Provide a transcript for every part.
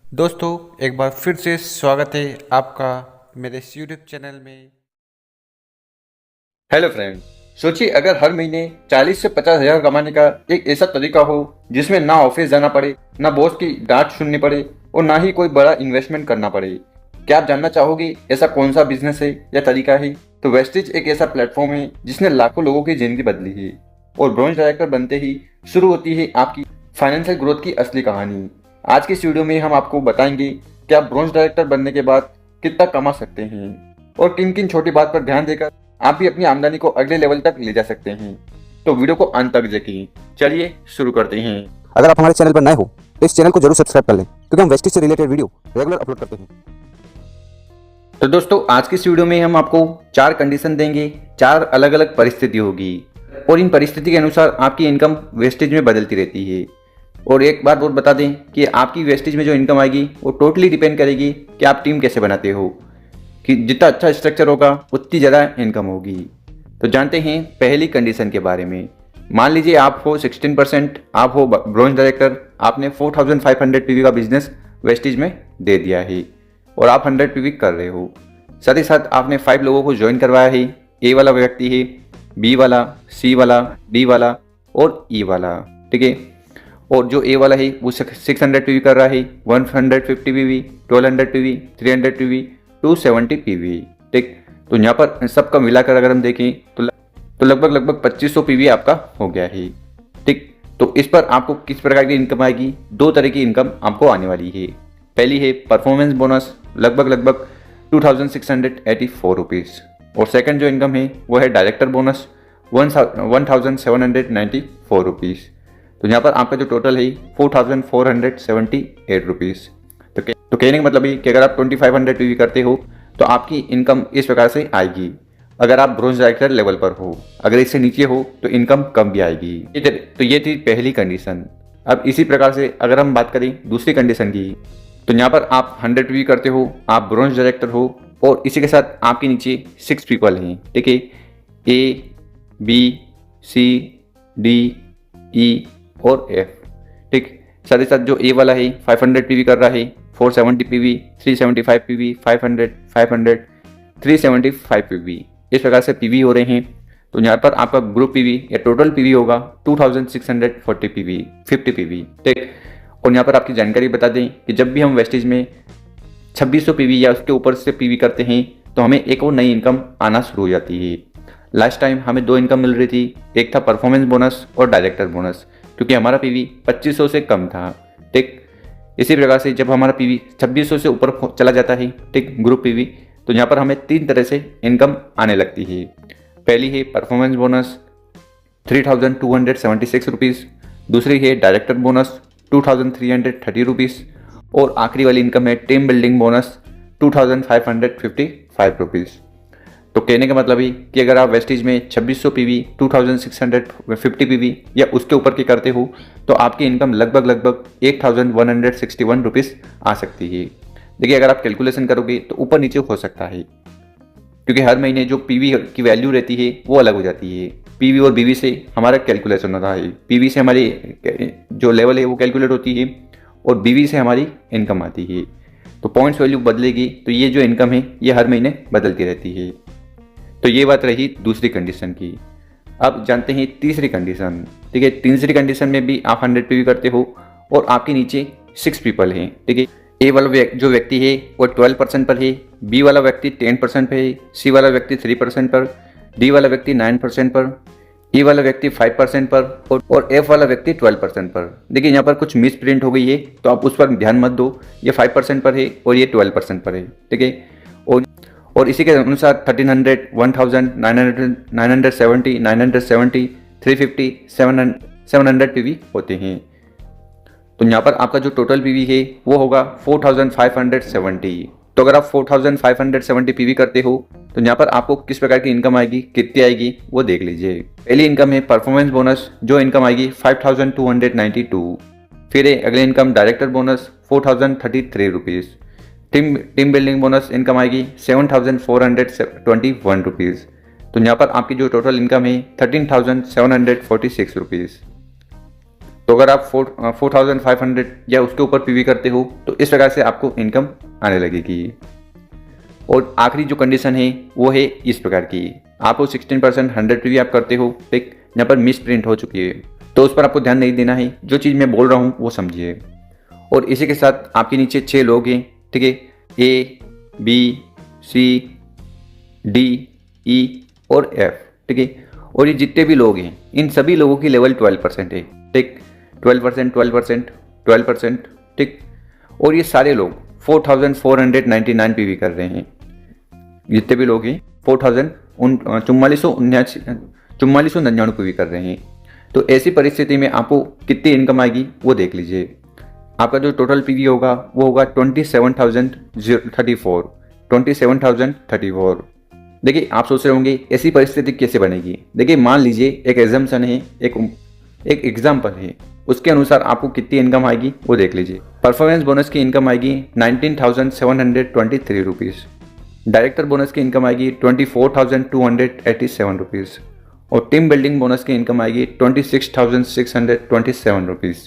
दोस्तों एक बार फिर से स्वागत है आपका मेरे इस यूट्यूब चैनल में। Hello friend. सोचिए अगर हर महीने 40 से 50 हजार कमाने का एक ऐसा तरीका हो जिसमें ना ऑफिस जाना पड़े, ना बॉस की डांट सुननी पड़े और ना ही कोई बड़ा इन्वेस्टमेंट करना पड़े। क्या आप जानना चाहोगे ऐसा कौन सा बिजनेस है या तरीका है? तो वेस्टिज एक ऐसा प्लेटफॉर्म है जिसने लाखों लोगों की जिंदगी बदली है और ब्रॉन्ज डायरेक्टर बनते ही शुरू होती है आपकी फाइनेंशियल ग्रोथ की असली कहानी। आज के इस वीडियो में हम आपको बताएंगे कि आप ब्रॉन्ज डायरेक्टर बनने के बाद कितना कमा सकते हैं और किन किन छोटी बात पर ध्यान देकर आप भी अपनी आमदनी को अगले लेवल तक ले जा सकते हैं। तो वीडियो को अंत तक देखें। चलिए शुरू करते हैं। अगर आप हमारे चैनल पर नए हो तो इस चैनल को जरूर सब्सक्राइब कर लें क्योंकि हम वेस्टिज से रिलेटेड वीडियो रेगुलर अपलोड करते हैं। तो दोस्तों आज की इस वीडियो में हम आपको 4 कंडीशन देंगे। 4 अलग अलग परिस्थिति होगी और इन परिस्थिति के अनुसार आपकी इनकम वेस्टेज में बदलती रहती है। और एक बात और बता दें कि आपकी वेस्टेज में जो इनकम आएगी वो टोटली डिपेंड करेगी कि आप टीम कैसे बनाते हो, कि जितना अच्छा स्ट्रक्चर होगा उतनी ज़्यादा इनकम होगी। तो जानते हैं पहली कंडीशन के बारे में। मान लीजिए आप हो 16%, आप हो ब्रॉन्ज डायरेक्टर, आपने 4500 पीवी का बिजनेस वेस्टेज में दे दिया है और आप 100 पीवी कर रहे हो। साथ ही साथ आपने 5 लोगों को ज्वाइन करवाया है। ए वाला व्यक्ति है, बी वाला, सी वाला, डी वाला और ई वाला, ठीक है। और जो ए वाला है वो 600 पीवी कर रहा है, 150 पीवी, 1200 पीवी, 300 पीवी, 270 पीवी, ठीक। तो यहाँ पर सबका मिलाकर अगर हम देखें तो लगभग 2500 पीवी आपका हो गया है, ठीक। तो इस पर आपको किस प्रकार की इनकम आएगी? 2 तरह की इनकम आपको आने वाली है। पहली है परफॉर्मेंस बोनस, लगभग 2684 रुपीज़। और सेकंड जो इनकम है वो है डायरेक्टर बोनस, 1794 रुपीज़। तो यहाँ पर आपका जो टोटल है 4478 रुपीज़। तो कहने का मतलब है कि अगर आप 2500 पीवी करते हो तो आपकी इनकम इस प्रकार से आएगी अगर आप ब्रॉन्ज डायरेक्टर लेवल पर हो। अगर इससे नीचे हो तो इनकम कम भी आएगी। तो ये थी पहली कंडीशन। अब इसी प्रकार से अगर हम बात करें दूसरी कंडीशन की, तो यहाँ पर आप 100 पीवी करते हो, आप ब्रॉन्ज डायरेक्टर हो और इसी के साथ आपके नीचे 6 पीपल हैं, ठीक है। ए, बी, सी, डी, ई और एफ, ठीक। साथ ही साथ जो ए वाला है 500 पीवी कर रहा है, 470 पीवी, 375 पीवी, 500, 375 पीवी, इस प्रकार से पीवी हो रहे हैं। तो यहाँ पर आपका ग्रुप पीवी या टोटल पीवी होगा 2640 पीवी, 50 पीवी, ठीक। और यहाँ पर आपकी जानकारी बता दें कि जब भी हम वेस्टेज में 2600 पीवी या उसके ऊपर से पीवी करते हैं तो हमें एक और नई इनकम आना शुरू हो जाती है। लास्ट टाइम हमें 2 इनकम मिल रही थी, एक था परफॉर्मेंस बोनस और डायरेक्टर बोनस, क्योंकि हमारा पीवी 2500 से कम था, ठीक। इसी प्रकार से जब हमारा पीवी 2600 से ऊपर चला जाता है, ठीक, ग्रुप पीवी, तो यहाँ पर हमें 3 तरह से इनकम आने लगती है। पहली है परफॉर्मेंस बोनस 3276 रुपीज़, दूसरी है डायरेक्टर बोनस 2330 रुपीज़ और आखिरी वाली इनकम है टीम बिल्डिंग बोनस 2555 रुपीज़। तो कहने का मतलब है कि अगर आप वेस्टेज में 2600 पीवी, 2650 पीवी या उसके ऊपर की करते हो तो आपकी इनकम लगभग 8161 रुपीज़ आ सकती है। देखिए अगर आप कैलकुलेशन करोगे तो ऊपर नीचे हो सकता है, क्योंकि हर महीने जो पीवी की वैल्यू रहती है वो अलग हो जाती है। पीवी और बीवी से हमारा कैलकुलेशन होता है, पीवी से हमारी जो लेवल है वो कैलकुलेट होती है और बीवी से हमारी इनकम आती है। तो पॉइंट्स वैल्यू बदलेगी तो ये जो इनकम है ये हर महीने बदलती रहती है। तो ये बात रही दूसरी कंडीशन की। अब जानते हैं तीसरी कंडीशन, ठीक है। तीसरी कंडीशन में भी आप 100 पीवी करते हो और आपके नीचे 6 पीपल हैं, ठीक है। ए वाला जो व्यक्ति है वो 12% पर है, बी वाला व्यक्ति 10% पर है, सी वाला व्यक्ति 3% पर, डी वाला व्यक्ति 9% पर, ई वाला व्यक्ति 5% पर और एफ वाला व्यक्ति 12% पर। देखिए यहाँ पर कुछ मिस प्रिंट हो गई है तो आप उस पर ध्यान मत दो। ये 5% पर है और ये 12% पर है, ठीक है। और इसी के अनुसार 1300, 1000, 970, 350, 700 पीवी होते हैं। तो यहाँ पर आपका जो टोटल पीवी है वो होगा 4570। तो अगर आप 4570 पीवी करते हो तो यहाँ पर आपको किस प्रकार की इनकम आएगी, कितनी आएगी वो देख लीजिए। पहली इनकम है परफॉर्मेंस बोनस, जो इनकम आएगी 5292। फिर है अगली income director bonus 4033 rupees. Team building bonus income आएगी 7421 रुपीज़। तो यहाँ पर आपकी जो टोटल इनकम है 13746 रुपीज़। तो अगर आप 4500 या उसके ऊपर पीवी करते हो तो इस प्रकार से आपको इनकम आने लगेगी। और आखिरी जो कंडीशन है वो है इस प्रकार की, आपको 16% 100 पीवी आप करते हो, ठीक, यहाँ पर मिस प्रिंट हो चुकी है, तो उस पर आपको ध्यान नहीं देना है, जो चीज़ मैं बोल रहा हूँ वो समझिए। और इसी के साथ आपके नीचे 6 लोग हैं, ठीक है, ए, बी, सी, डी, ई और एफ, ठीक है। और ये जितने भी लोग हैं इन सभी लोगों की लेवल 12% है, ठीक, 12%, 12%, 12%, ठीक। और ये सारे लोग 4499 पीवी कर रहे हैं, जितने भी लोग हैं 4499 पीवी कर रहे हैं। तो ऐसी परिस्थिति में आपको कितनी इनकम आएगी वो देख लीजिए। आपका जो टोटल पीवी होगा वो होगा 27,034। देखिए आप सोच रहे होंगे ऐसी परिस्थिति कैसे बनेगी। देखिए मान लीजिए एक एग्जाम्पशन है, एक एग्जाम्पल है, उसके अनुसार आपको कितनी इनकम आएगी वो देख लीजिए। परफॉर्मेंस बोनस की इनकम आएगी 19,723 रुपीज़, डायरेक्टर बोनस की इनकम आएगी 24,287 रुपीज़ और टीम बिल्डिंग बोनस की इनकम आएगी 26,627 रुपीज़।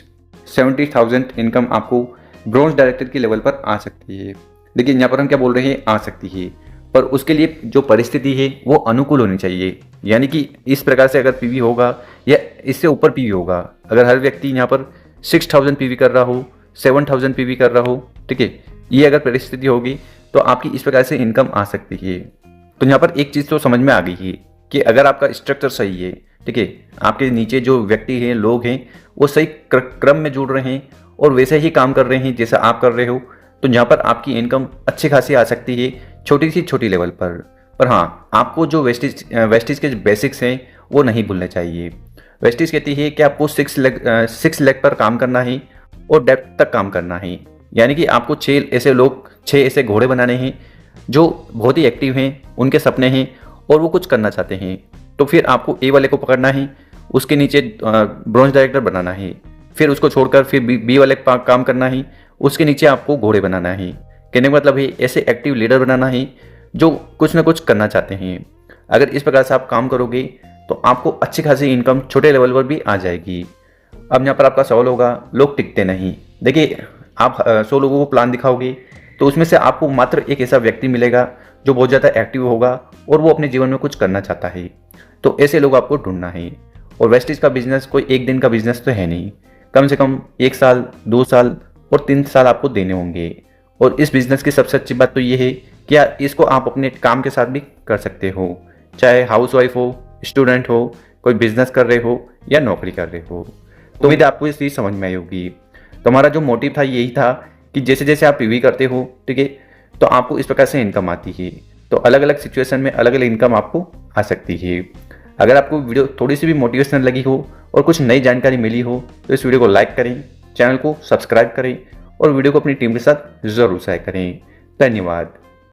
70,000 इनकम आपको ब्रॉन्ज डायरेक्टर की लेवल पर आ सकती है। देखिए यहाँ पर हम क्या बोल रहे हैं, आ सकती है, पर उसके लिए जो परिस्थिति है वो अनुकूल होनी चाहिए। यानी कि इस प्रकार से अगर पीवी होगा या इससे ऊपर पीवी होगा, अगर हर व्यक्ति यहाँ पर 6,000 पीवी कर रहा हो, 7,000 पीवी कर रहा हो, ठीक है, ये अगर परिस्थिति होगी तो आपकी इस प्रकार से इनकम आ सकती है। तो यहाँ पर एक चीज़ तो समझ में आ गई है कि अगर आपका स्ट्रक्चर सही है, ठीक है, आपके नीचे जो व्यक्ति हैं, लोग हैं, वो सही क्रम में जुड़ रहे हैं और वैसे ही काम कर रहे हैं जैसा आप कर रहे हो, तो यहाँ पर आपकी इनकम अच्छी खासी आ सकती है, छोटी सी छोटी लेवल पर हाँ, आपको जो वेस्टिज के बेसिक्स हैं वो नहीं भूलने चाहिए। वेस्टिज कहती है कि आपको 6 लेग पर काम करना है और डेप्थ तक काम करना है। यानी कि आपको 6 ऐसे घोड़े बनाने हैं जो बहुत ही एक्टिव हैं, उनके सपने हैं और वो कुछ करना चाहते हैं। तो फिर आपको ए वाले को पकड़ना है, उसके नीचे ब्रॉन्ज डायरेक्टर बनाना है, फिर उसको छोड़कर फिर बी वाले काम करना है, उसके नीचे आपको घोड़े बनाना है। कहने का मतलब है ऐसे एक्टिव लीडर बनाना है जो कुछ ना कुछ करना चाहते हैं। अगर इस प्रकार से आप काम करोगे तो आपको अच्छी खासी इनकम छोटे लेवल पर भी आ जाएगी। अब यहाँ पर आपका सवाल होगा, लोग टिकते नहीं। देखिए आप 100 लोगों को प्लान दिखाओगे तो उसमें से आपको मात्र एक ऐसा व्यक्ति मिलेगा जो बहुत ज़्यादा एक्टिव होगा और वो अपने जीवन में कुछ करना चाहता है। तो ऐसे लोग आपको ढूंढना है। और वेस्टिज का बिजनेस कोई एक दिन का बिजनेस तो है नहीं, कम से कम 1 साल, 2 साल और 3 साल आपको देने होंगे। और इस बिज़नेस की सबसे अच्छी बात तो ये है कि इसको आप अपने काम के साथ भी कर सकते हो, चाहे हाउसवाइफ हो, स्टूडेंट हो, कोई बिजनेस कर रहे हो या नौकरी कर रहे हो। तो उम्मीद है आपको ये चीज़ समझ में आई होगी। तो हमारा जो मोटिव था यही था कि जैसे जैसे आप पीवी करते हो, ठीक है, तो आपको इस प्रकार से इनकम आती है। तो अलग अलग सिचुएशन में अलग अलग इनकम आपको आ सकती है। अगर आपको वीडियो थोड़ी सी भी मोटिवेशनल लगी हो और कुछ नई जानकारी मिली हो तो इस वीडियो को लाइक करें, चैनल को सब्सक्राइब करें और वीडियो को अपनी टीम के साथ ज़रूर शेयर करें। धन्यवाद।